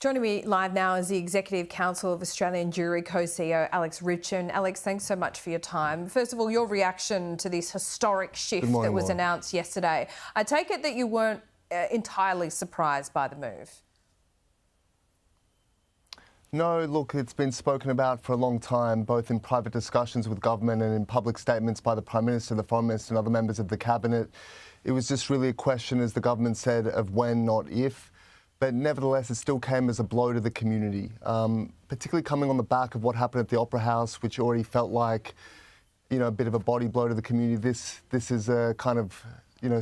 Joining me live now is the Executive Council of Australian Jewry co-CEO Alex Ryvchin. Alex, thanks so much for your time. First of all, your reaction to this historic shift that was announced yesterday. I take it that you weren't entirely surprised by the move. No, look, it's been spoken about for a long time, both in private discussions with government and in public statements by the Prime Minister, the Foreign Minister and other members of the Cabinet. It was just really a question, as the government said, of when, not if. But nevertheless, it still came as a blow to the community, particularly coming on the back of what happened at the Opera House, which already felt like, a bit of a body blow to the community. This is a kind of,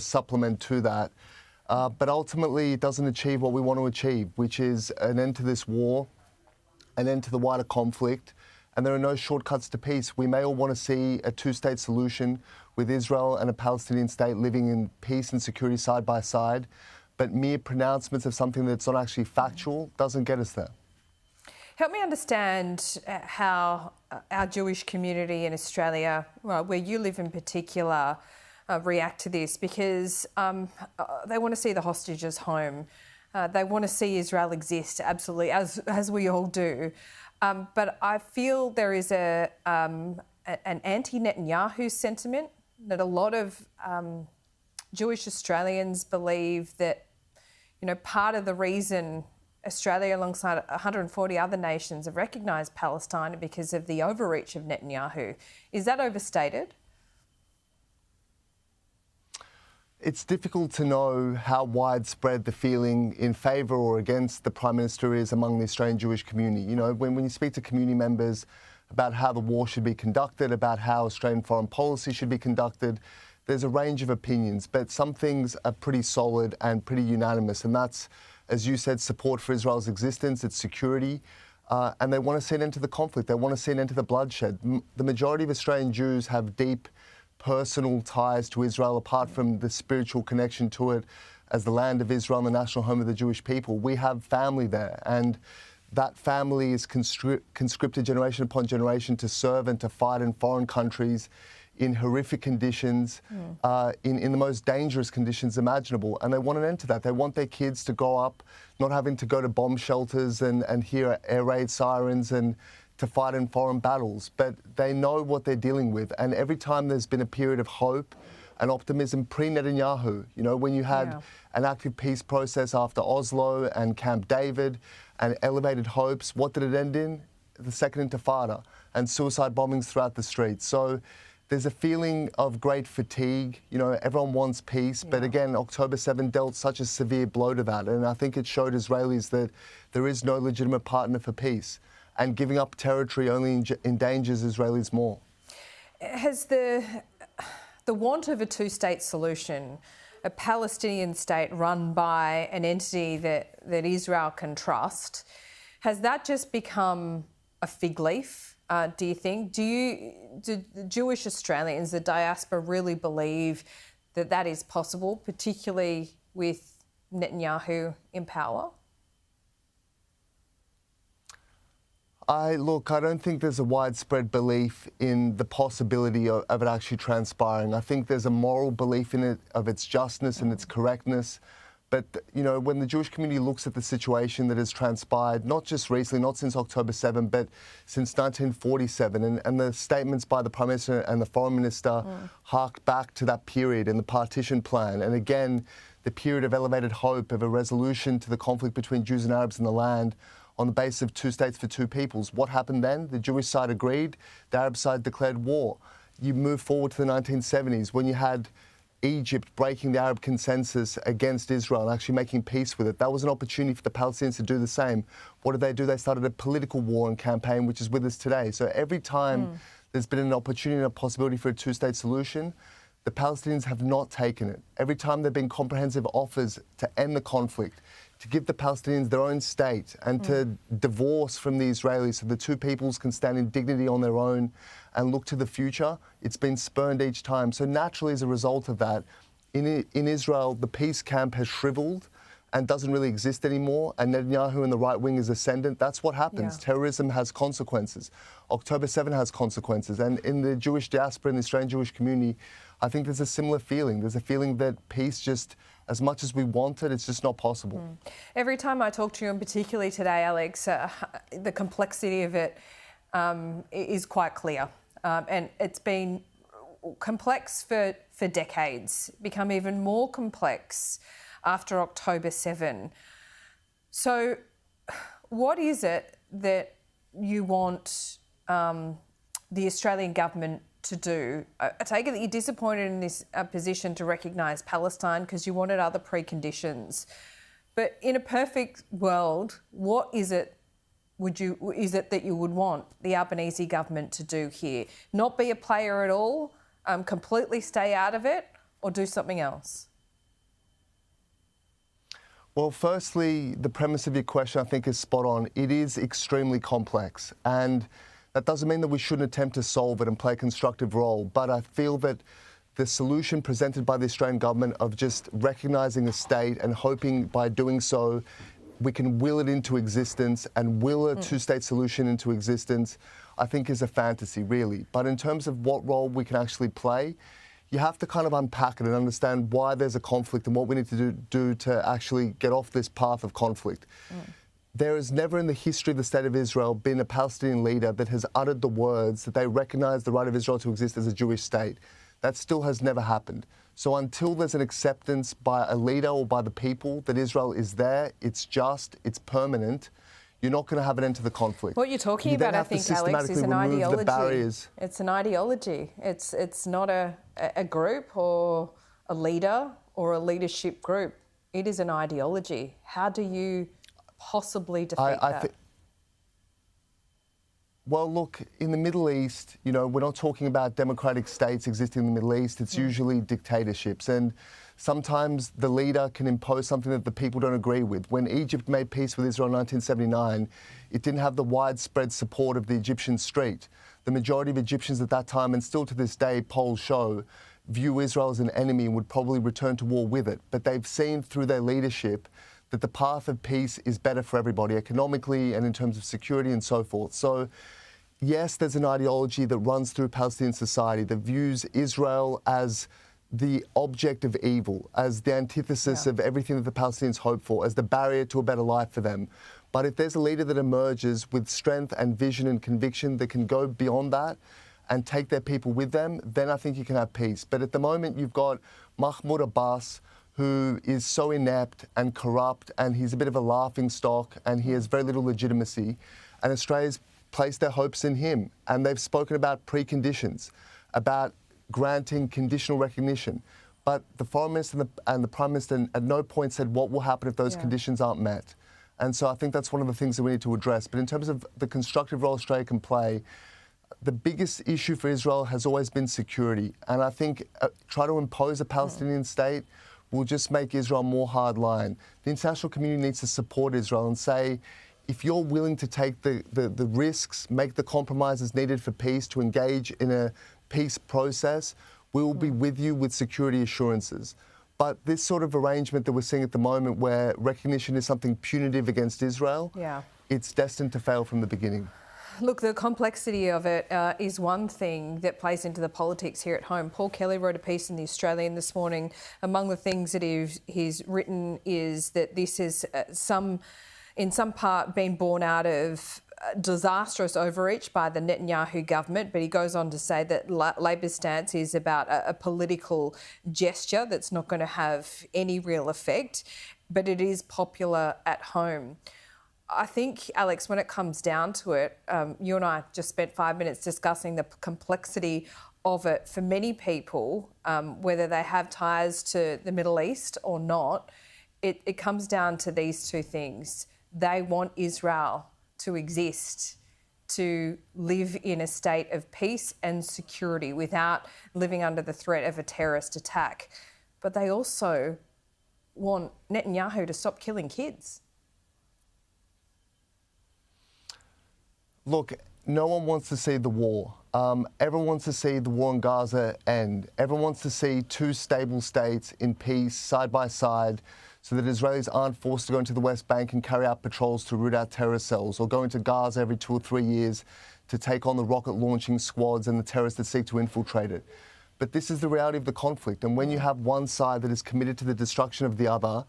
supplement to that. But ultimately, it doesn't achieve what we want to achieve, which is an end to this war, an end to the wider conflict, and there are no shortcuts to peace. We may all want to see a two-state solution with Israel and a Palestinian state living in peace and security side by side, but mere pronouncements of something that's not actually factual doesn't get us there. Help me understand how our Jewish community in Australia, where you live in particular, react to this, because they want to see the hostages home. They want to see Israel exist, absolutely, as we all do. But I feel there is an anti-Netanyahu sentiment that a lot of Jewish Australians believe that, part of the reason Australia, alongside 140 other nations, have recognised Palestine because of the overreach of Netanyahu. Is that overstated? It's difficult to know how widespread the feeling in favour or against the Prime Minister is among the Australian Jewish community. When you speak to community members about how the war should be conducted, about how Australian foreign policy should be conducted, there's a range of opinions, but some things are pretty solid and pretty unanimous, and that's, as you said, support for Israel's existence, its security, and they want to see an end to the conflict. They want to see an end to the bloodshed. The majority of Australian Jews have deep personal ties to Israel, apart from the spiritual connection to it as the land of Israel and the national home of the Jewish people. We have family there, and that family is conscripted generation upon generation to serve and to fight in foreign countries in horrific conditions, in the most dangerous conditions imaginable. And they want an end to that. They want their kids to grow up not having to go to bomb shelters and hear air raid sirens and to fight in foreign battles. But they know what they're dealing with. And every time there's been a period of hope and optimism pre-Netanyahu, when you had an active peace process after Oslo and Camp David and elevated hopes, what did it end in? The Second Intifada and suicide bombings throughout the streets. So there's a feeling of great fatigue. Everyone wants peace, but again, October 7 dealt such a severe blow to that. And I think it showed Israelis that there is no legitimate partner for peace. And giving up territory only endangers Israelis more. Has the want of a two-state solution, a Palestinian state run by an entity that Israel can trust, has that just become a fig leaf, do you think? Do the Jewish Australians, the diaspora, really believe that that is possible, particularly with Netanyahu in power? I don't think there's a widespread belief in the possibility of it actually transpiring. I think there's a moral belief in it, of its justness and its correctness. But, when the Jewish community looks at the situation that has transpired, not just recently, not since October 7, but since 1947, and the statements by the Prime Minister and the Foreign Minister harked back to that period in the partition plan. And again, the period of elevated hope of a resolution to the conflict between Jews and Arabs in the land on the basis of two states for two peoples. What happened then? The Jewish side agreed, the Arab side declared war. You move forward to the 1970s when you had Egypt breaking the Arab consensus against Israel and actually making peace with it. That was an opportunity for the Palestinians to do the same. What did they do? They started a political war and campaign, which is with us today. So every time there's been an opportunity and a possibility for a two-state solution, the Palestinians have not taken it. Every time there have been comprehensive offers to end the conflict, to give the Palestinians their own state and to divorce from the Israelis so the two peoples can stand in dignity on their own and look to the future, it's been spurned each time. So naturally, as a result of that, in Israel, the peace camp has shriveled and doesn't really exist anymore, and Netanyahu and the right wing is ascendant. That's what happens. Terrorism has consequences. October 7 has consequences. And in the Jewish diaspora, in the Australian Jewish community, I think there's a similar feeling. There's a feeling that peace just As much as we want it, it's just not possible. Every time I talk to you, and particularly today, Alex, the complexity of it is quite clear. And it's been complex for decades, become even more complex after October 7. So what is it that you want the Australian government to do? I take it that you're disappointed in this position to recognise Palestine because you wanted other preconditions. But in a perfect world, what is it that you would want the Albanese government to do here? Not be a player at all, completely stay out of it, or do something else? Well, firstly, the premise of your question, I think, is spot on. It is extremely complex, and that doesn't mean that we shouldn't attempt to solve it and play a constructive role. But I feel that the solution presented by the Australian government of just recognising a state and hoping by doing so we can will it into existence and will a two-state solution into existence, I think is a fantasy, really. But in terms of what role we can actually play, you have to kind of unpack it and understand why there's a conflict and what we need to do to actually get off this path of conflict. There has never in the history of the State of Israel been a Palestinian leader that has uttered the words that they recognise the right of Israel to exist as a Jewish state. That still has never happened. So until there's an acceptance by a leader or by the people that Israel is there, it's just, it's permanent, you're not going to have an end to the conflict. What you're talking about, I think, Alex, is an ideology. It's an ideology. It's not a group or a leader or a leadership group. It is an ideology. How do you possibly defeat that? Well, look, in the Middle East, you know, we're not talking about democratic states existing in the Middle East. It's usually dictatorships. And sometimes the leader can impose something that the people don't agree with. When Egypt made peace with Israel in 1979, it didn't have the widespread support of the Egyptian street. The majority of Egyptians at that time, and still to this day, polls show, view Israel as an enemy and would probably return to war with it. But they've seen through their leadership that the path of peace is better for everybody, economically and in terms of security and so forth. So, yes, there's an ideology that runs through Palestinian society that views Israel as the object of evil, as the antithesis of everything that the Palestinians hope for, as the barrier to a better life for them. But if there's a leader that emerges with strength and vision and conviction that can go beyond that and take their people with them, then I think you can have peace. But at the moment, you've got Mahmoud Abbas, who is so inept and corrupt, and he's a bit of a laughingstock, and he has very little legitimacy. And Australia's placed their hopes in him, and they've spoken about preconditions, about granting conditional recognition. But the Foreign Minister and the Prime Minister at no point said what will happen if those conditions aren't met. And so I think that's one of the things that we need to address. But in terms of the constructive role Australia can play, the biggest issue for Israel has always been security. And I think try to impose a Palestinian state will just make Israel more hardline. The international community needs to support Israel and say, if you're willing to take the risks, make the compromises needed for peace, to engage in a peace process, we will be with you with security assurances. But this sort of arrangement that we're seeing at the moment where recognition is something punitive against Israel, it's destined to fail from the beginning. Look, the complexity of it is one thing that plays into the politics here at home. Paul Kelly wrote a piece in The Australian this morning. Among the things that he's written is that this is in some part been born out of disastrous overreach by the Netanyahu government, but he goes on to say that Labor's stance is about a political gesture that's not going to have any real effect, but it is popular at home. I think, Alex, when it comes down to it, you and I just spent 5 minutes discussing the complexity of it for many people, whether they have ties to the Middle East or not. It comes down to these two things. They want Israel to exist, to live in a state of peace and security without living under the threat of a terrorist attack. But they also want Netanyahu to stop killing kids. Look, no one wants to see the war. Everyone wants to see the war in Gaza end. Everyone wants to see two stable states in peace, side by side, so that Israelis aren't forced to go into the West Bank and carry out patrols to root out terror cells, or go into Gaza every 2 or 3 years to take on the rocket launching squads and the terrorists that seek to infiltrate it. but this is the reality of the conflict. And when you have one side that is committed to the destruction of the other,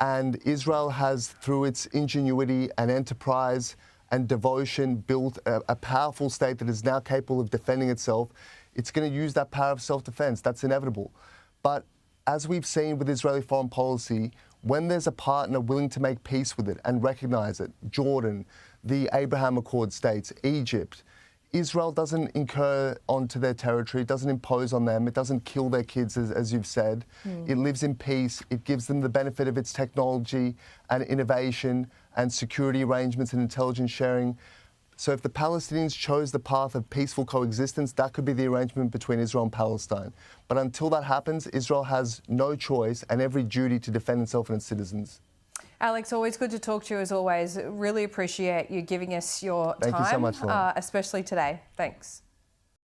and Israel has, through its ingenuity and enterprise and devotion, built a powerful state that is now capable of defending itself, it's going to use that power of self-defense. That's inevitable. But as we've seen with Israeli foreign policy, when there's a partner willing to make peace with it and recognise it, Jordan, the Abraham Accord states, Egypt, Israel doesn't incur onto their territory, it doesn't impose on them, it doesn't kill their kids, as you've said. It lives in peace, it gives them the benefit of its technology and innovation and security arrangements and intelligence sharing. So if the Palestinians chose the path of peaceful coexistence, that could be the arrangement between Israel and Palestine. But until that happens, Israel has no choice and every duty to defend itself and its citizens. Alex, always good to talk to you as always. Really appreciate you giving us your time. Thank you so much, Lauren. Especially today. Thanks.